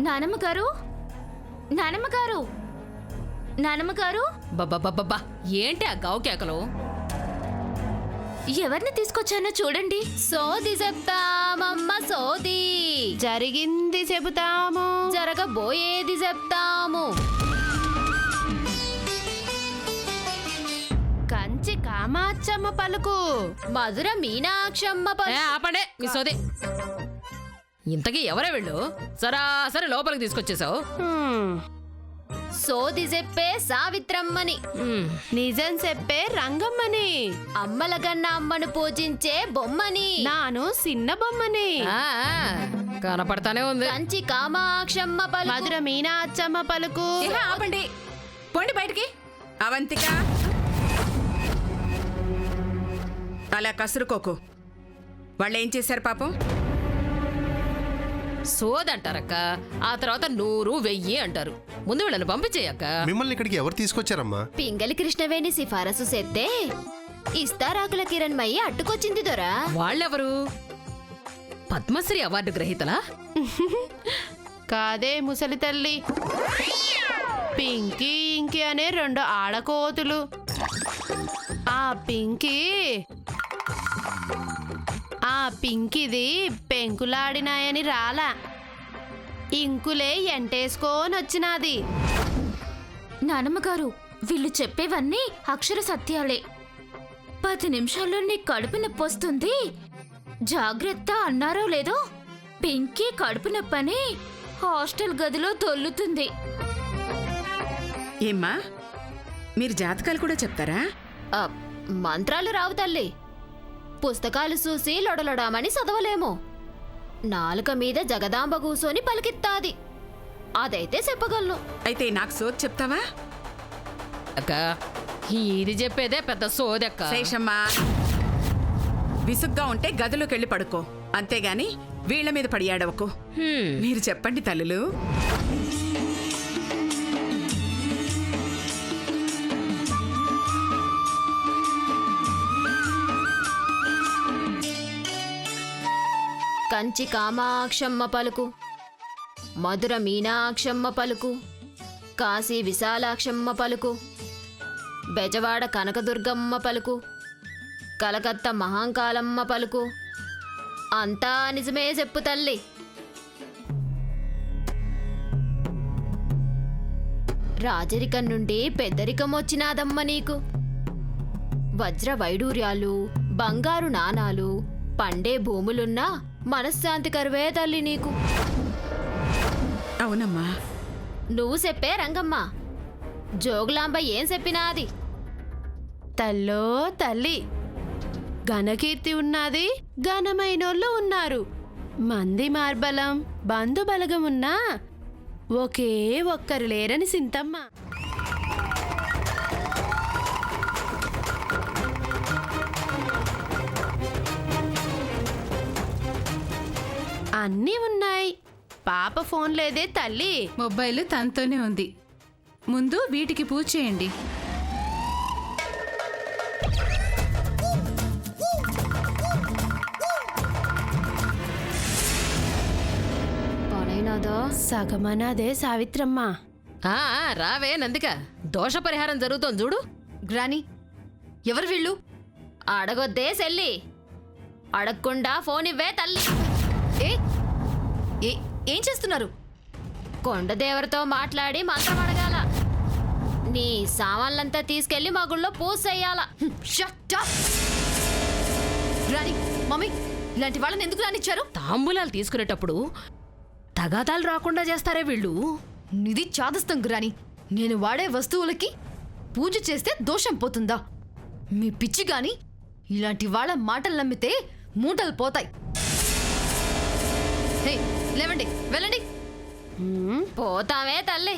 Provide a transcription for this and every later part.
నానమ్మ గారు, నానమ్మ గారు, నానమ్మ గారు. బాబా ఏంటి ఆ గావు కేకలు? ఎవరిని తీసుకొచ్చానో చూడండి. సోది చెప్తామమ్మ సోది, జరిగింది చెబుతాము, జరగబోయేది చెప్తాము. కంచి కామాక్షమ్మ పలుకు, మధుర మీనాక్షమ్మ ఆపండే నీ సోది. ఇంతకీ ఎవరే వెళ్ళు? సరాసరి లోపలికి తీసుకొచ్చేసావు. సోది చెప్పే సావిత్రమ్మని, నిజం చెప్పే రంగమ్మని, అమ్మల కన్నా అమ్మను పూజించే బొమ్మని, నాను చిన్న బొమ్మని. కనపడతానే ఉంది. కంచి కామాక్షమ్మ పలుకు, మధుర మీనాక్షమ్మ పలుకు. ఆపండి, పోండి బయటికి. అవంతిక, అలా కసురుకోకు. వాళ్ళేం చేశారు పాపం? సోదంటారక్క, ఆ తర్వాత 100, 1000 అంటారు. ముందు వీళ్ళని పంపించేయక్క. మిమ్మల్ని ఇక్కడికి ఎవరు తీసుకొచ్చారమ్మా? పింగళి కృష్ణవేణి సిఫారసు చేస్తే ఇస్తారాకుల కిరణ్మయ్యి అట్టుకొచ్చింది దొరా. వాళ్ళెవరు? పద్మశ్రీ అవార్డు గ్రహీతలా? కాదే ముసలి తల్లి, పింకీ ఇంకి అనే 2 ఆడకోతులు. ఆ పింకిది పెంకులాడినాయని రాలా, ఇంకులే ఎంటేసుకోనొచ్చినాది. నానమ్మ గారు, వీళ్ళు చెప్పేవన్నీ అక్షర సత్యాలే. 10 నిమిషాల్లో నీ కడుపు నొప్పి వస్తుంది, జాగ్రత్త అన్నారో లేదో. పింకీ కడుపు నొప్పని హాస్టల్ గదిలో తొల్లుతుంది. ఏమ్మా, మీరు జాతకాలు కూడా చెప్తారా? మంత్రాలు రావు తల్లి, పుస్తకాలు చూసి లొడలొడామని చదవలేము. నాలుక మీద జగదాంబ కూసోని పలికిత్తాది, అదైతే చెప్పగలను. అయితే నాకు సోది చెప్తావా? అక్క, ఇది చెప్పేదే పెద్ద సోదక్క. శేషమ్మా, విసుగ్గా ఉంటే గదిలోకెళ్ళి పడుకో, అంతేగాని వీళ్ల మీద పడి ఏడవకు. మీరు చెప్పండి తల్లులు. కంచి కామాక్షమ్మ పలుకు, మధుర మీనాక్షమ్మ పలుకు, కాశీ విశాలాక్షమ్మ పలుకు, బెజవాడ కనకదుర్గమ్మ పలుకు, కలకత్తా మహాంకాలమ్మ పలుకు, అంతా నిజమే చెప్పు తల్లి. రాజరికం నుండి పెద్దరికం వచ్చినాదమ్మ నీకు. వజ్ర వైడూర్యాలు, బంగారు నాణాలు, పండే భూములున్నా మనశ్శాంతి కరువే తల్లి నీకు. అవునమ్మా. నువ్వు చెప్పే రంగమ్మ, జోగులాంబ ఏం చెప్పినాది? తల్లో తల్లి, ఘనకీర్తి ఉన్నది, ఘనమైనోళ్ళు ఉన్నారు. మంది మార్బలం, బంధుబలగం ఉన్నా ఒకే ఒక్కరు లేరని సింతమ్మ. అన్నీ ఉన్నాయి, పాప ఫోన్ లేదే తల్లి. మొబైల్ తనతోనే ఉంది. ముందు వీటికి పూజ చేయండి. పనైనాదా? సగమనాదే సావిత్రమ్మ. రావే నందిక, దోష పరిహారం జరుగుతోంది చూడు. గ్రాని, ఎవరు వీళ్ళు? అడగొద్దే సెల్లి, అడగకుండా ఫోన్ ఇవ్వే తల్లి. ఏం చేస్తున్నారు? కొండదేవరితో మాట్లాడి మంత్రం అడగాల. నీ సామాన్లంతా తీసుకెళ్లి మా గుళ్ళో పూజ చెయ్యాల. రాణి, మమ్మీ, ఇలాంటి వాళ్ళని ఎందుకు రానిచ్చారు? తాంబూలాలు తీసుకునేటప్పుడు తగాదాలు రాకుండా చేస్తారే వీళ్ళు. నిధి చాదస్తం గ్రాని. నేను వాడే వస్తువులకి పూజ చేస్తే దోషం పోతుందా? మీ పిచ్చి గాని, ఇలాంటి వాళ్ళ మాటలు నమ్మితే మూటలు పోతాయి. లేవండి, వెళ్ళండి. పోతామే తల్లి.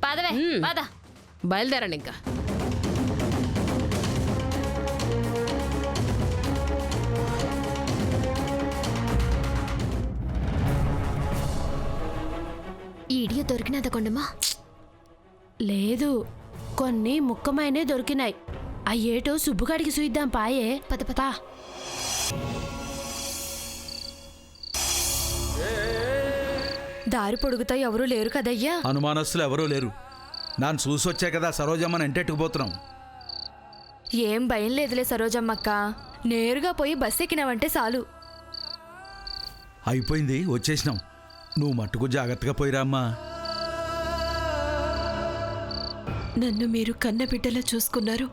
పదవే, పద. బయలుదేరండి ఇంకా. ఈడియో దొరికినదా కొండమ్మా? లేదు, కొన్ని ముక్కమైనే దొరికినాయి. అయ్యేటో సుబ్బుగాడికి చూద్దాం పాయే. పద పద. దారి పొడుగుతా ఎవరూ లేరు కదయ్యా. అనుమానస్తులు ఎవరూ లేరు. నాను చూసొచ్చే కదా సరోజమ్మని ఎంటెట్టుకుపోతున్నాం. ఏం భయం లేదులే సరోజమ్మక్క, నేరుగా పోయి బస్ ఎక్కినావంటే చాలు. అయిపోయింది, వచ్చేసినాం. నువ్వు మట్టుకు జాగ్రత్తగా పోయిరామ్మా. నన్ను మీరు కన్నబిడ్డలా చూసుకున్నారు.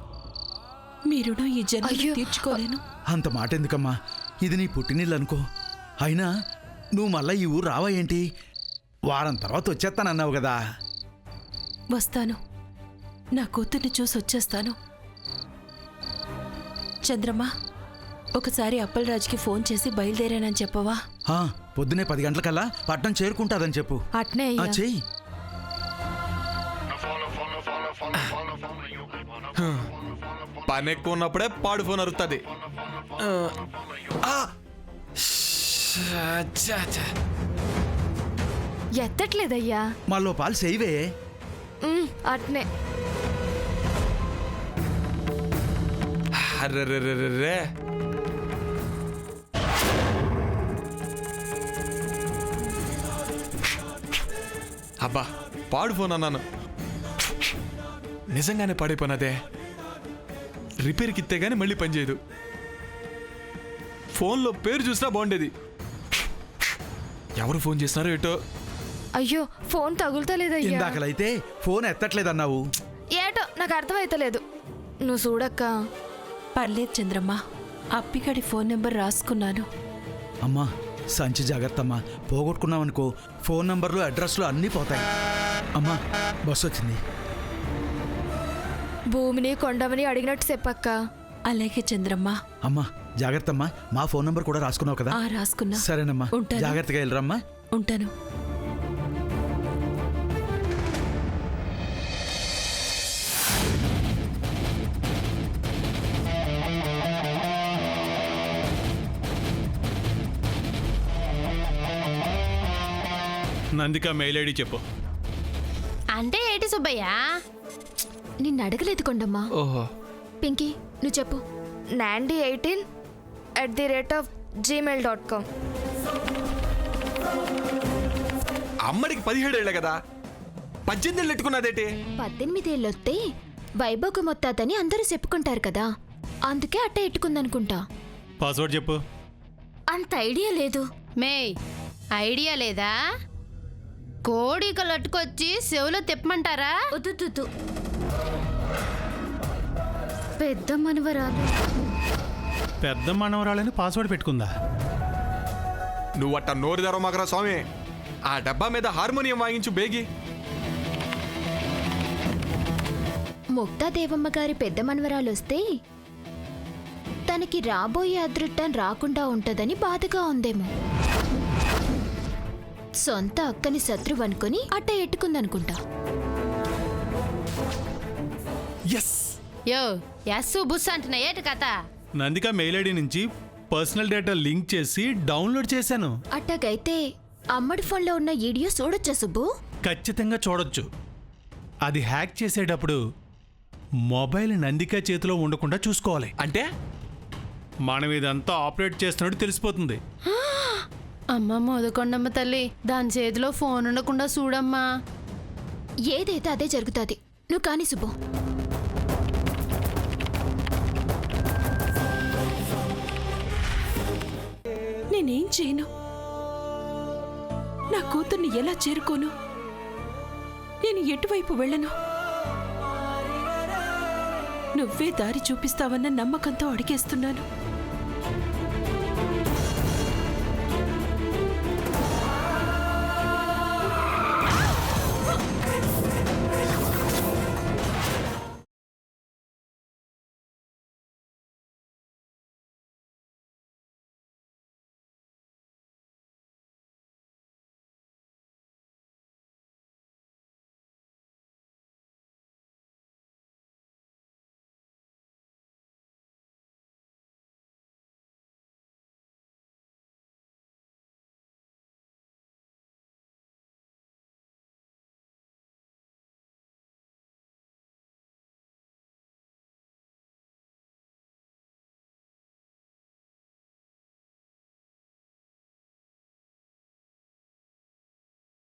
మీరు ఈ జన్మలో తీర్చుకోలేను. అంత మాట ఎందుకమ్మా, ఇది నీ పుట్టినిల్లు అనుకో. అయినా నువ్వు మళ్ళా ఈ ఊరు రావా ఏంటి? వారం తర్వాత వచ్చేస్తానన్నావు కదా. వస్తాను, నా కూతుర్ని చూసి వచ్చేస్తాను. చంద్రమ్మ, ఒకసారి అప్పలరాజుకి ఫోన్ చేసి బయలుదేరానని చెప్పవా? పొద్దునే 10 గంటలకల్లా పట్నం చేరుకుంటాదని చెప్పు. అట్నే చెయ్యి. పని ఎక్కువ ఉన్నప్పుడే పాడు ఫోన్ అరుతుంది. ఎత్తట్లేదయ్యా. మళ్ళీ పాలు చేయవే. అట్నే. అర్రెర్రెర్రెర్రె. అబ్బా, పాడు ఫోన్ అన్నాను, నిజంగానే పాడైపోయినదే. రిపేర్కి ఇస్తే గానీ మళ్ళీ పనిచేయదు. ఫోన్లో పేరు చూసినా బాగుండేది. ఎవరు ఫోన్ చేసినారో ఏటో. అయ్యో, ఫోన్ తగులుతలేదయ్యా. ఇందాకలైతే ఫోన్ ఎత్తట్లేదన్నావు. ఏటో నాకు అర్థమైతలేదు. నువ్వు చూడక్క. పర్లేదు చంద్రమ్మ, అప్పిగడి ఫోన్ నెంబర్ రాసుకున్నాను. అమ్మా, సంచి జాగ్రత్తమ్మా. పోగొట్టుకున్నావనుకో ఫోన్ నంబర్లు అడ్రస్లు అన్నీ పోతాయి. అమ్మా, బస్సు వచ్చింది. భూమిని కొండమని అడిగినట్టు చెప్పక్క. అలాగే చంద్రమ్మ. అమ్మా జాగ్రత్తమ్మా. మా ఫోన్ నంబర్ కూడా రాసుకున్నావు కదా? రాసుకున్నా. సరేనమ్మా, ఉంటాను. జాగ్రత్తగా వెళ్ళరమ్మా. ఉంటాను. నందిక మెయిల్ ఐడి చెప్పు. అంటే ఏంటి సుబ్బయ్య? నిన్ను అడగలేదు కొండమ్మా. ఓహో, పింకీ నువ్వు చెప్పు. nandy18@gmail.com. అమ్మడికి 17 ఏళ్ళే కదా, 18 ఏళ్ళు ఎట్టుకున్నదేంటి? 18 ఏళ్ళొస్తే వైభోగ మొత్తాదని అందరూ చెప్పుకుంటారు కదా, అందుకే అట్ట ఎట్టుకుందనుకుంటా. పాస్వర్డ్ చెప్పు. అంత ఐడియా లేదు. మేయ్, ఐడియా లేదా? కోడికలు అట్టుకొచ్చి చెవులో తిప్పమంటారా? వద్దు, పెద్ద మనవరాలు. పెద్ద మనవరాలని పాస్వర్డ్ పెట్టుకుందా? నువ్వట్ట నోరు తెరవమాకరా స్వామి. ఆ డబ్బా మీద హార్మోనియం వాయించు బేగి. ముక్తాదేవమ్మ గారి పెద్ద మనవరాలు వస్తే తనకి రాబోయే అదృష్టం రాకుండా ఉంటదని బాధగా ఉందేమో. సొంత అక్కని శత్రువు అనుకుని అట్ట ఎట్టుకుందనుకుంటా. ఎస్. యో, యస్సు బుస్ అంటున్నా ఏటి కథ? నందిక మెయిల్ ఐడి నుంచి పర్సనల్ డేటా లింక్ చేసి డౌన్లోడ్ చేశాను. అట్టగైతే అమ్మడి ఫోన్లో ఉన్న వీడియో చూడొచ్చా సుబ్బు? ఖచ్చితంగా చూడొచ్చు. అది హ్యాక్ చేసేటప్పుడు మొబైల్ నందిక చేతిలో ఉండకుండా చూసుకోవాలి. అంటే మనం ఇదంతా ఆపరేట్ చేస్తున్నట్టు తెలిసిపోతుంది. అమ్మ మోదకొండమ్మ తల్లి, దాని చేతిలో ఫోన్ ఉండకుండా చూడమ్మా. ఏదైతే అదే జరుగుతుంది. నువ్వు కాని సుబ్బు. నేనేం చేయను? నా కూతుర్ని ఎలా చేరుకోను? నేను ఎటువైపు వెళ్ళను? నువ్వే దారి చూపిస్తావన్న నమ్మకంతో అడిగేస్తున్నాను.